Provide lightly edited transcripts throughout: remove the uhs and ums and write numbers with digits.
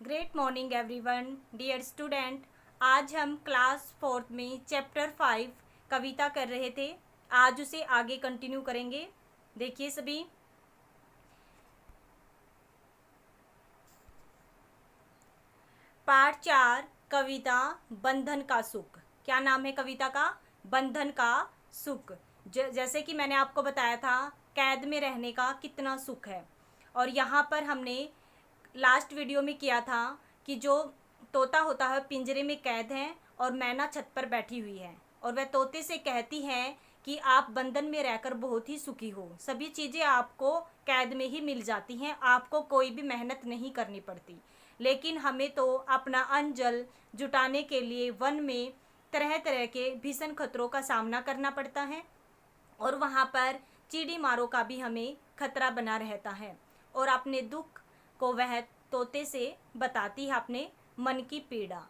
Great morning everyone dear student. आज हम class 4th में चैप्टर 5 कविता कर रहे थे। आज उसे आगे कंटिन्यू करेंगे। देखिए सभी, पाठ 4 कविता बंधन का सुख। क्या नाम है कविता का? बंधन का सुख। जैसे कि मैंने आपको बताया था कैद में रहने का कितना सुख है। और यहाँ पर हमने लास्ट वीडियो में किया था कि जो तोता होता है पिंजरे में कैद है और मैना छत पर बैठी हुई है और वह तोते से कहती है कि आप बंधन में रहकर बहुत ही सुखी हो, सभी चीज़ें आपको कैद में ही मिल जाती हैं, आपको कोई भी मेहनत नहीं करनी पड़ती। लेकिन हमें तो अपना अन्न जल जुटाने के लिए वन में तरह तरह के भीषण खतरों का सामना करना पड़ता है और वहाँ पर चीड़ी मारों का भी हमें खतरा बना रहता है। और अपने दुख को वह तोते से बताती है, अपने मन की पीड़ा।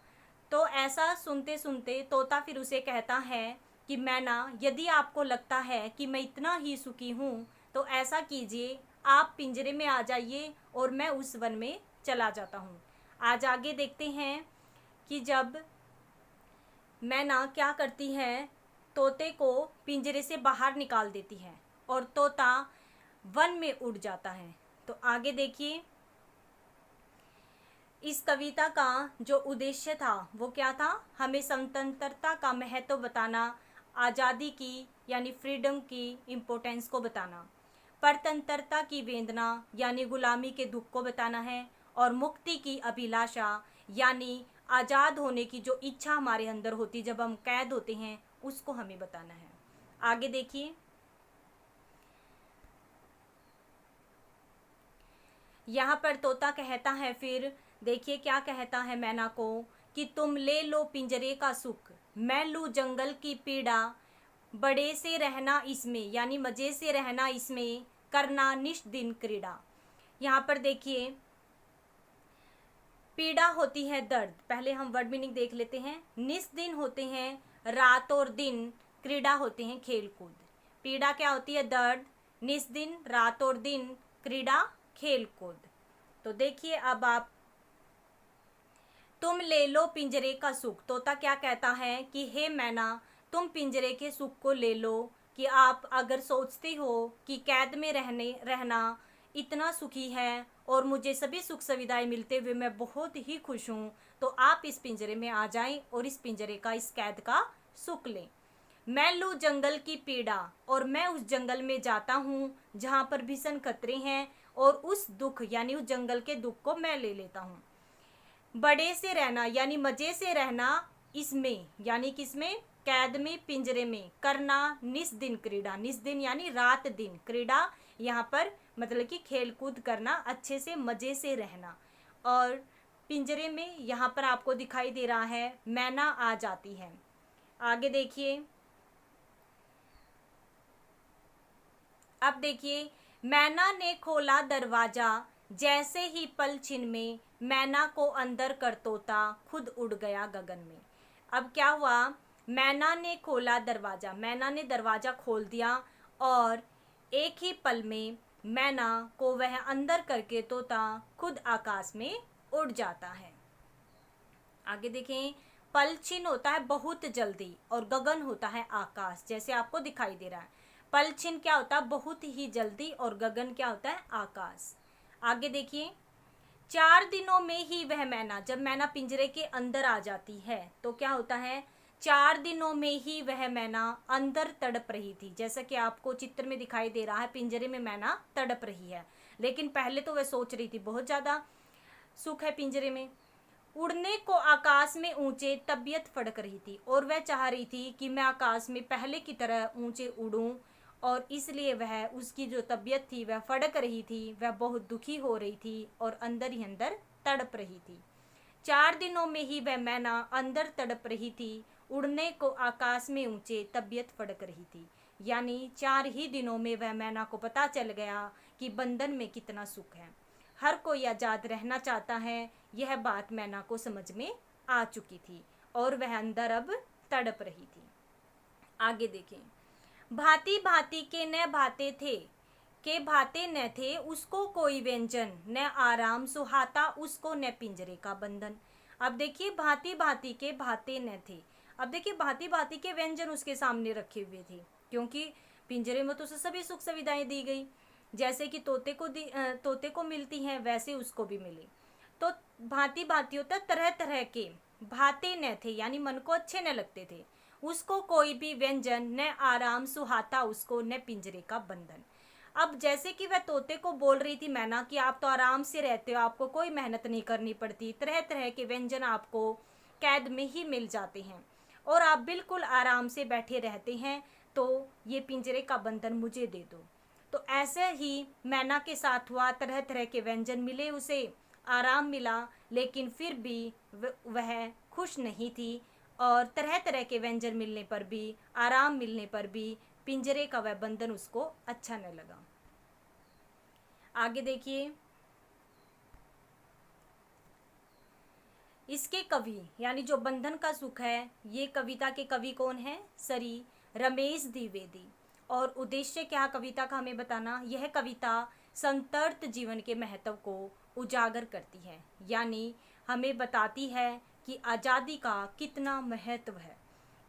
तो ऐसा सुनते सुनते तोता फिर उसे कहता है कि मैना, यदि आपको लगता है कि मैं इतना ही सुखी हूँ तो ऐसा कीजिए, आप पिंजरे में आ जाइए और मैं उस वन में चला जाता हूँ। आज आगे देखते हैं कि जब मैना क्या करती है, तोते को पिंजरे से बाहर निकाल देती है और तोता वन में उड़ जाता है। तो आगे देखिए, इस कविता का जो उद्देश्य था वो क्या था? हमें स्वतंत्रता का महत्व बताना, आज़ादी की यानी फ्रीडम की इम्पोर्टेंस को बताना, परतंत्रता की वेदना यानी गुलामी के दुख को बताना है और मुक्ति की अभिलाषा यानी आज़ाद होने की जो इच्छा हमारे अंदर होती जब हम कैद होते हैं उसको हमें बताना है। आगे देखिए, यहाँ पर तोता कहता है, फिर देखिए क्या कहता है मैना को कि तुम ले लो पिंजरे का सुख, मैं लूँ जंगल की पीड़ा, बड़े से रहना इसमें यानी मज़े से रहना इसमें, करना निश दिन क्रीड़ा। यहाँ पर देखिए, पीड़ा होती है दर्द, पहले हम वर्ड मीनिंग देख लेते हैं। निस दिन होते हैं रात और दिन, क्रीड़ा होते हैं खेल कूद। पीड़ा क्या होती है? दर्द। निस दिन रात और दिन, क्रीड़ा खेल कूद। तो देखिए अब आप, तुम ले लो पिंजरे का सुख। तोता क्या कहता है कि हे मैना, तुम पिंजरे के सुख को ले लो, कि आप अगर सोचती हो कि कैद में रहना इतना सुखी है और मुझे सभी सुख सुविधाएं मिलते हुए मैं बहुत ही खुश हूँ, तो आप इस पिंजरे में आ जाएं और इस पिंजरे का, इस कैद का सुख लें। मैं लूँ जंगल की पीड़ा, और मैं उस जंगल में जाता हूँ जहाँ पर भीषण खतरे हैं और उस दुख यानी उस जंगल के दुख को मैं ले लेता हूँ। बड़े से रहना यानी मज़े से रहना इसमें यानी किसमें? कैद में, पिंजरे में। करना निस दिन क्रीड़ा, निस दिन यानी रात दिन, क्रीड़ा यहाँ पर मतलब कि खेल कूद करना, अच्छे से मज़े से रहना। और पिंजरे में यहाँ पर आपको दिखाई दे रहा है मैना आ जाती है। आगे देखिए, अब देखिए, मैना ने खोला दरवाजा, जैसे ही पल छिन में, मैना को अंदर कर तोता खुद उड़ गया गगन में। अब क्या हुआ? मैना ने खोला दरवाजा, मैना ने दरवाजा खोल दिया और एक ही पल में मैना को वह अंदर करके तोता खुद आकाश में उड़ जाता है। आगे देखें, पल छिन होता है बहुत जल्दी और गगन होता है आकाश, जैसे आपको दिखाई दे रहा है। पल छिन क्या होता है? बहुत ही जल्दी, और गगन क्या होता है? आकाश। आगे देखिए, 4 दिनों में ही वह मैना, जब मैना पिंजरे के अंदर आ जाती है तो क्या होता है? 4 दिनों में ही वह मैना अंदर तड़प रही थी, जैसा कि आपको चित्र में दिखाई दे रहा है, पिंजरे में मैना तड़प रही है। लेकिन पहले तो वह सोच रही थी बहुत ज़्यादा सुख है पिंजरे में। उड़ने को आकाश में ऊंचे तबीयत फड़क रही थी, और वह चाह रही थी कि मैं आकाश में पहले की तरह ऊंचे उड़ूं, और इसलिए वह, उसकी जो तबीयत थी वह फड़क रही थी, वह बहुत दुखी हो रही थी और अंदर ही अंदर तड़प रही थी। 4 दिनों में ही वह मैना अंदर तड़प रही थी, उड़ने को आकाश में ऊंचे तबीयत फड़क रही थी। यानी 4 ही दिनों में वह मैना को पता चल गया कि बंधन में कितना सुख है, हर कोई आज़ाद रहना चाहता है। यह बात मैना को समझ में आ चुकी थी और वह अंदर अब तड़प रही थी। आगे देखें, भांति भांति के न भाते थे, के भाते न थे उसको कोई व्यंजन, न आराम सुहाता उसको न पिंजरे का बंधन। अब देखिए भांति भांति के भाते न थे। अब देखिए भांति भांति के व्यंजन उसके सामने रखे हुए थे, क्योंकि पिंजरे में तो उसे सभी सुख सुविधाएं दी गई, जैसे कि तोते को मिलती हैं वैसे उसको भी मिली। तो भांति भांति होता तरह तरह के भाते न थे, यानी मन को अच्छे न लगते थे, उसको कोई भी व्यंजन, न आराम सुहाता उसको न पिंजरे का बंधन। अब जैसे कि वह तोते को बोल रही थी मैना कि आप तो आराम से रहते हो, आपको कोई मेहनत नहीं करनी पड़ती, तरह तरह के व्यंजन आपको कैद में ही मिल जाते हैं और आप बिल्कुल आराम से बैठे रहते हैं, तो ये पिंजरे का बंधन मुझे दे दो। तो ऐसे ही मैना के साथ हुआ, तरह तरह के व्यंजन मिले उसे, आराम मिला, लेकिन फिर भी वह खुश नहीं थी और तरह तरह के व्यंजन मिलने पर भी, आराम मिलने पर भी पिंजरे का वह बंधन उसको अच्छा न लगा। आगे देखिए, इसके कवि यानी जो बंधन का सुख है, ये कविता के कवि कौन है? सरी रमेश द्विवेदी। और उद्देश्य क्या कविता का हमें बताना, यह कविता संतर्त जीवन के महत्व को उजागर करती है, यानी हमें बताती है कि आज़ादी का कितना महत्व है।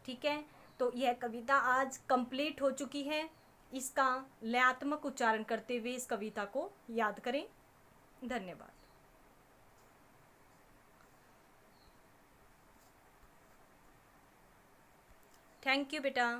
ठीक है, तो यह कविता आज कंप्लीट हो चुकी है। इसका लयात्मक उच्चारण करते हुए इस कविता को याद करें। धन्यवाद। थैंक यू बेटा।